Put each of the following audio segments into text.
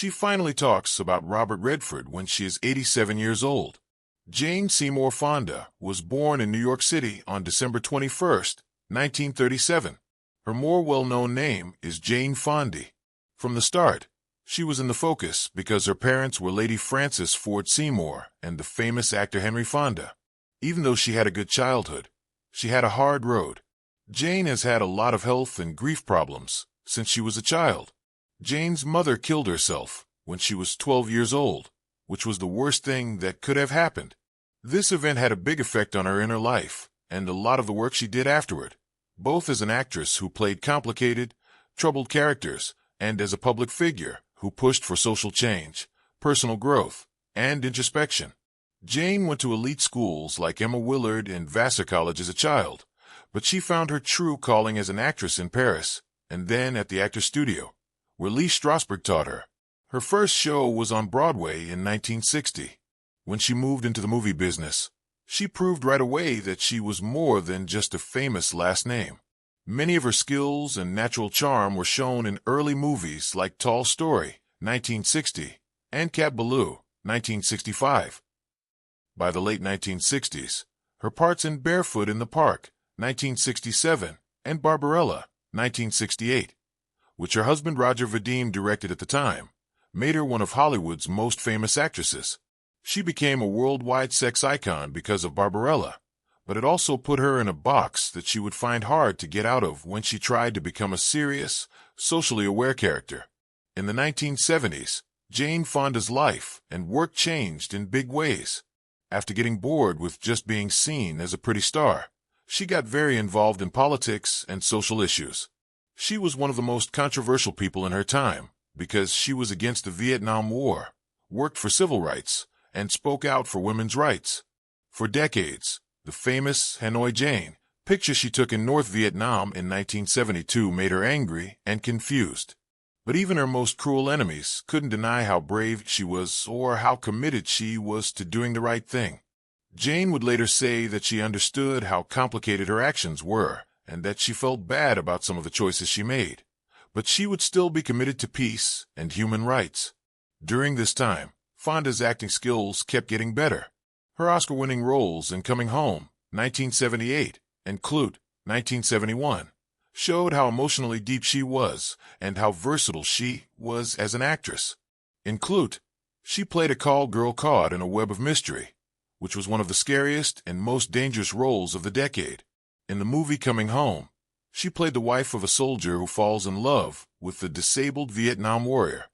She finally talks about Robert Redford when she is 87 years old. Jane Seymour Fonda was born in New York City on December 21, 1937. Her more well-known name is Jane Fonda. From the start, she was in the focus because her parents were Lady Frances Ford Seymour and the famous actor Henry Fonda. Even though she had a good childhood, she had a hard road. Jane has had a lot of health and grief problems since she was a child. Jane's mother killed herself when she was 12 years old, which was the worst thing that could have happened. This event had a big effect on her inner life and a lot of the work she did afterward, both as an actress who played complicated, troubled characters and as a public figure who pushed for social change, personal growth, and introspection. Jane went to elite schools like Emma Willard and Vassar College as a child, but she found her true calling as an actress in Paris and then at the Actors Studio, where Lee Strasberg taught her. Her first show was on Broadway in 1960. When she moved into the movie business, she proved right away that she was more than just a famous last name. Many of her skills and natural charm were shown in early movies like Tall Story, 1960, and Cat Ballou, 1965. By the late 1960s, her parts in Barefoot in the Park, 1967, and Barbarella, 1968, which her husband Roger Vadim directed at the time, made her one of Hollywood's most famous actresses. She became a worldwide sex icon because of Barbarella, but it also put her in a box that she would find hard to get out of when she tried to become a serious, socially aware character. In the 1970s, Jane Fonda's life and work changed in big ways. After getting bored with just being seen as a pretty star, she got very involved in politics and social issues. She was one of the most controversial people in her time because she was against the Vietnam War, worked for civil rights, and spoke out for women's rights. For decades, the famous Hanoi Jane picture she took in North Vietnam in 1972 made her angry and confused. But even her most cruel enemies couldn't deny how brave she was or how committed she was to doing the right thing. Jane would later say that she understood how complicated her actions were and that she felt bad about some of the choices she made, but she would still be committed to peace and human rights. During this time, Fonda's acting skills kept getting better. Her Oscar-winning roles in Coming Home, 1978, and Clute, 1971, showed how emotionally deep she was and how versatile she was as an actress. In Clute, she played a call girl caught in a web of mystery, which was one of the scariest and most dangerous roles of the decade. In the movie Coming Home, she played the wife of a soldier who falls in love with the disabled Vietnam warrior.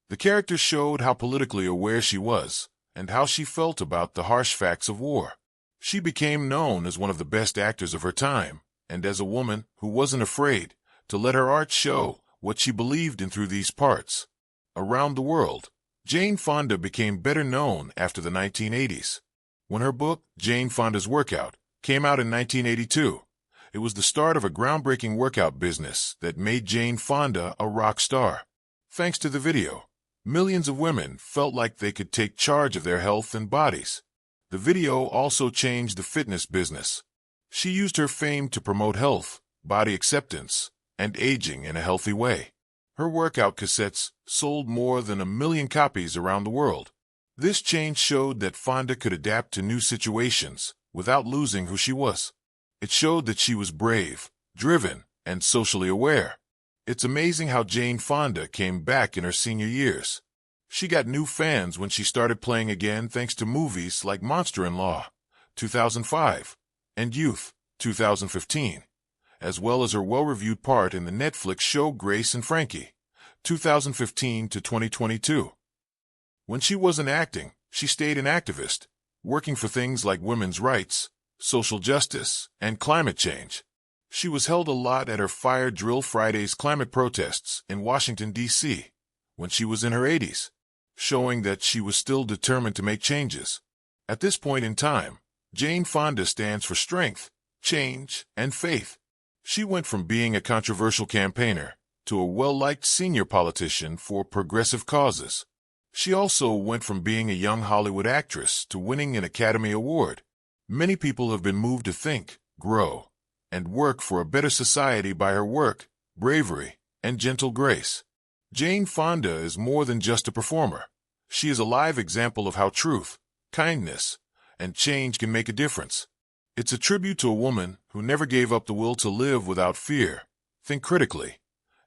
The character showed how politically aware she was and how she felt about the harsh facts of war. She became known as one of the best actors of her time and as a woman who wasn't afraid to let her art show what she believed in through these parts. Around the world, Jane Fonda became better known after the 1980s. When her book, Jane Fonda's Workout, came out in 1982, it was the start of a groundbreaking workout business that made Jane Fonda a rock star. Thanks to the video, millions of women felt like they could take charge of their health and bodies. The video also changed the fitness business. She used her fame to promote health, body acceptance, and aging in a healthy way. Her workout cassettes sold more than 1 million copies around the world. This change showed that Fonda could adapt to new situations without losing who she was. It showed that she was brave, driven, and socially aware. It's amazing how Jane Fonda came back in her senior years. She got new fans when she started playing again thanks to movies like Monster-in-Law, 2005, and Youth, 2015, as well as her well-reviewed part in the Netflix show Grace and Frankie, 2015 to 2022. When she wasn't acting, she stayed an activist, working for things like women's rights, social justice, and climate change. She was held a lot at her Fire Drill Fridays climate protests in Washington, D.C., when she was in her 80s, showing that she was still determined to make changes. At this point in time, Jane Fonda stands for strength, change, and faith. She went from being a controversial campaigner to a well-liked senior politician for progressive causes. She also went from being a young Hollywood actress to winning an Academy Award. Many people have been moved to think, grow, and work for a better society by her work, bravery, and gentle grace. Jane Fonda is more than just a performer. She is a live example of how truth, kindness, and change can make a difference. It's a tribute to a woman who never gave up the will to live without fear, think critically,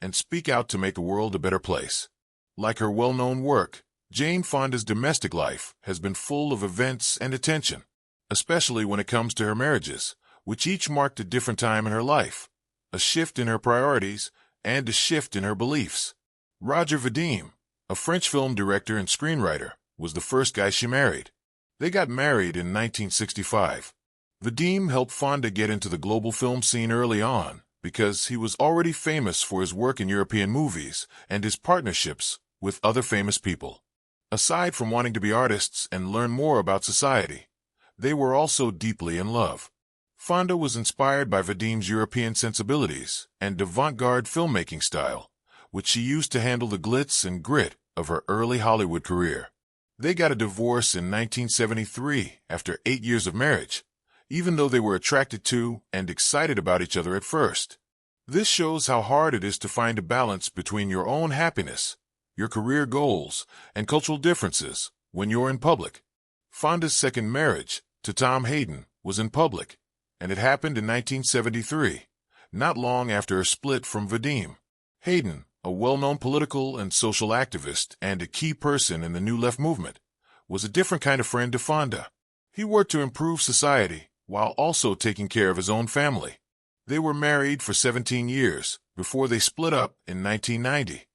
and speak out to make the world a better place. Like her well-known work, Jane Fonda's domestic life has been full of events and attention, especially when it comes to her marriages, which each marked a different time in her life, a shift in her priorities, and a shift in her beliefs. Roger Vadim, a French film director and screenwriter, was the first guy she married. They got married in 1965. Vadim helped Fonda get into the global film scene early on because he was already famous for his work in European movies and his partnerships with other famous people. Aside from wanting to be artists and learn more about society, they were also deeply in love. Fonda was inspired by Vadim's European sensibilities and avant-garde filmmaking style, which she used to handle the glitz and grit of her early Hollywood career. They got a divorce in 1973 after 8 years of marriage, even though they were attracted to and excited about each other at first. This shows how hard it is to find a balance between your own happiness, your career goals, and cultural differences when you're in public. Fonda's second marriage, to Tom Hayden, was in public, and it happened in 1973, not long after her split from Vadim. Hayden, a well-known political and social activist and a key person in the New Left movement, was a different kind of friend to Fonda. He worked to improve society while also taking care of his own family. They were married for 17 years before they split up in 1990.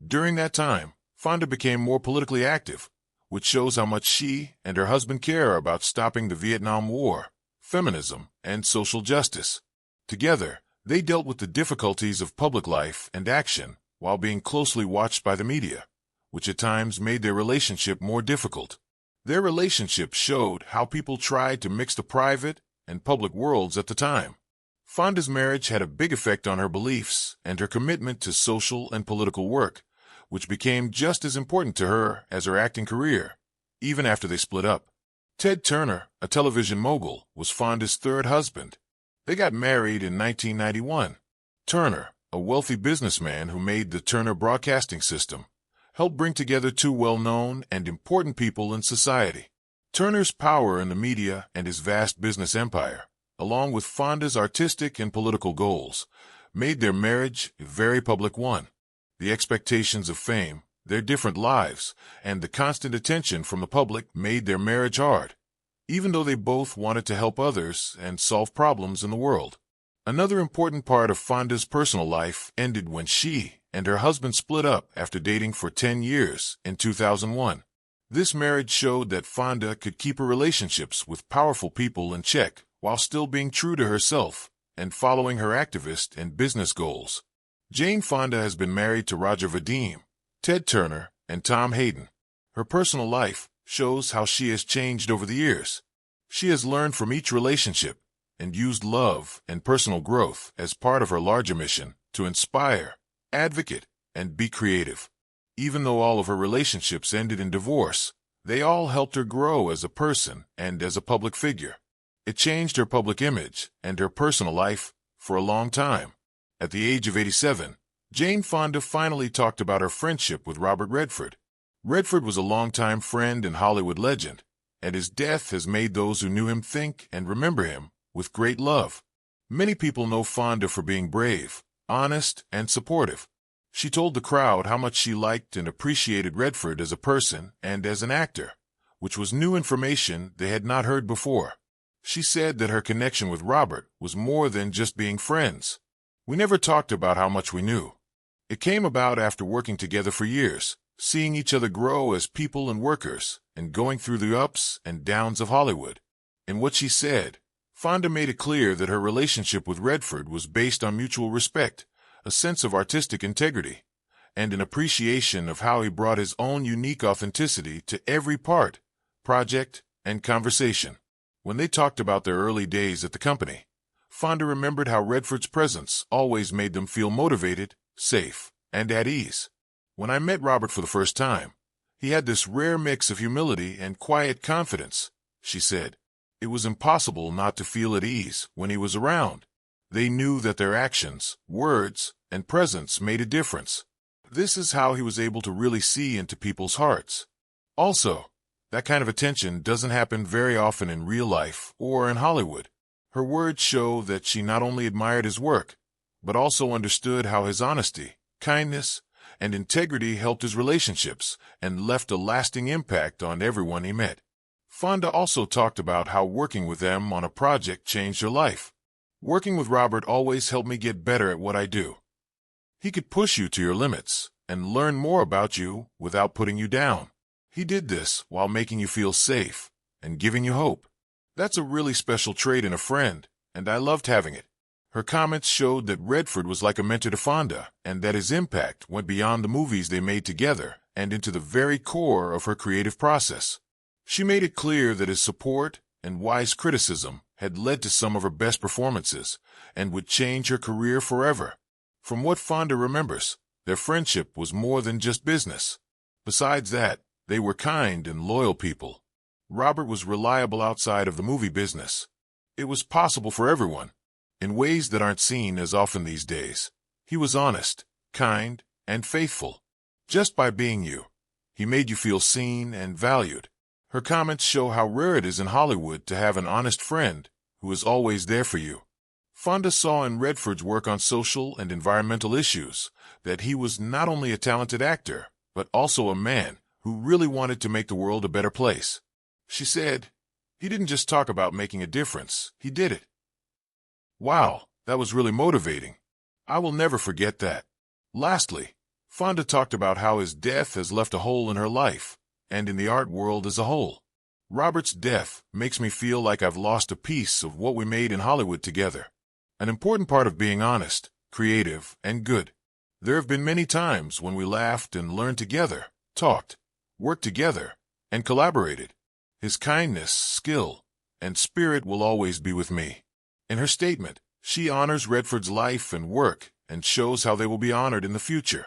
During that time, Fonda became more politically active, which shows how much she and her husband care about stopping the Vietnam War, feminism, and social justice. Together, they dealt with the difficulties of public life and action while being closely watched by the media, which at times made their relationship more difficult. Their relationship showed how people tried to mix the private and public worlds at the time. Fonda's marriage had a big effect on her beliefs and her commitment to social and political work, which became just as important to her as her acting career, even after they split up. Ted Turner, a television mogul, was Fonda's third husband. They got married in 1991. Turner, a wealthy businessman who made the Turner Broadcasting System, helped bring together two well-known and important people in society. Turner's power in the media and his vast business empire, along with Fonda's artistic and political goals, made their marriage a very public one. The expectations of fame, their different lives, and the constant attention from the public made their marriage hard, even though they both wanted to help others and solve problems in the world. Another important part of Fonda's personal life ended when she and her husband split up after dating for 10 years in 2001. This marriage showed that Fonda could keep her relationships with powerful people in check while still being true to herself and following her activist and business goals. Jane Fonda has been married to Roger Vadim, Ted Turner, and Tom Hayden. Her personal life shows how she has changed over the years. She has learned from each relationship and used love and personal growth as part of her larger mission to inspire, advocate, and be creative. Even though all of her relationships ended in divorce, they all helped her grow as a person and as a public figure. It changed her public image and her personal life for a long time. At the age of 87, Jane Fonda finally talked about her friendship with Robert Redford. Redford was a longtime friend and Hollywood legend, and his death has made those who knew him think and remember him with great love. Many people know Fonda for being brave, honest, and supportive. She told the crowd how much she liked and appreciated Redford as a person and as an actor, which was new information they had not heard before. She said that her connection with Robert was more than just being friends. We never talked about how much we knew. It came about after working together for years, seeing each other grow as people and workers, and going through the ups and downs of Hollywood. In what she said, Fonda made it clear that her relationship with Redford was based on mutual respect, a sense of artistic integrity, and an appreciation of how he brought his own unique authenticity to every part, project, and conversation. When they talked about their early days at the company, Fonda remembered how Redford's presence always made them feel motivated, safe, and at ease. When I met Robert for the first time, he had this rare mix of humility and quiet confidence, she said. It was impossible not to feel at ease when he was around. They knew that their actions, words, and presence made a difference. This is how he was able to really see into people's hearts. Also, that kind of attention doesn't happen very often in real life or in Hollywood. Her words show that she not only admired his work, but also understood how his honesty, kindness, and integrity helped his relationships and left a lasting impact on everyone he met. Fonda also talked about how working with them on a project changed her life. Working with Robert always helped me get better at what I do. He could push you to your limits and learn more about you without putting you down. He did this while making you feel safe and giving you hope. That's a really special trait in a friend, and I loved having it. Her comments showed that Redford was like a mentor to Fonda, and that his impact went beyond the movies they made together and into the very core of her creative process. She made it clear that his support and wise criticism had led to some of her best performances and would change her career forever. From what Fonda remembers, their friendship was more than just business. Besides that, they were kind and loyal people. Robert was reliable outside of the movie business. It was possible for everyone, in ways that aren't seen as often these days. He was honest, kind, and faithful. Just by being you, he made you feel seen and valued. Her comments show how rare it is in Hollywood to have an honest friend who is always there for you. Fonda saw in Redford's work on social and environmental issues that he was not only a talented actor, but also a man who really wanted to make the world a better place. She said, "He didn't just talk about making a difference, he did it." Wow, that was really motivating. I will never forget that. Lastly, Fonda talked about how his death has left a hole in her life and in the art world as a whole. Robert's death makes me feel like I've lost a piece of what we made in Hollywood together. An important part of being honest, creative, and good. There have been many times when we laughed and learned together, talked, worked together, and collaborated. His kindness, skill, and spirit will always be with me. In her statement, she honors Redford's life and work and shows how they will be honored in the future.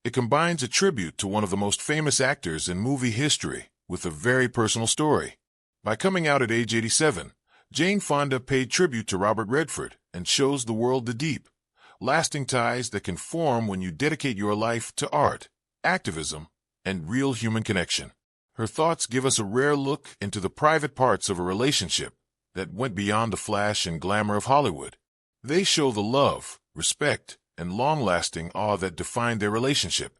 It combines a tribute to one of the most famous actors in movie history with a very personal story. By coming out at age 87, Jane Fonda paid tribute to Robert Redford and shows the world the deep, lasting ties that can form when you dedicate your life to art, activism, and real human connection. Her thoughts give us a rare look into the private parts of a relationship that went beyond the flash and glamour of Hollywood. They show the love, respect, and long-lasting awe that defined their relationship.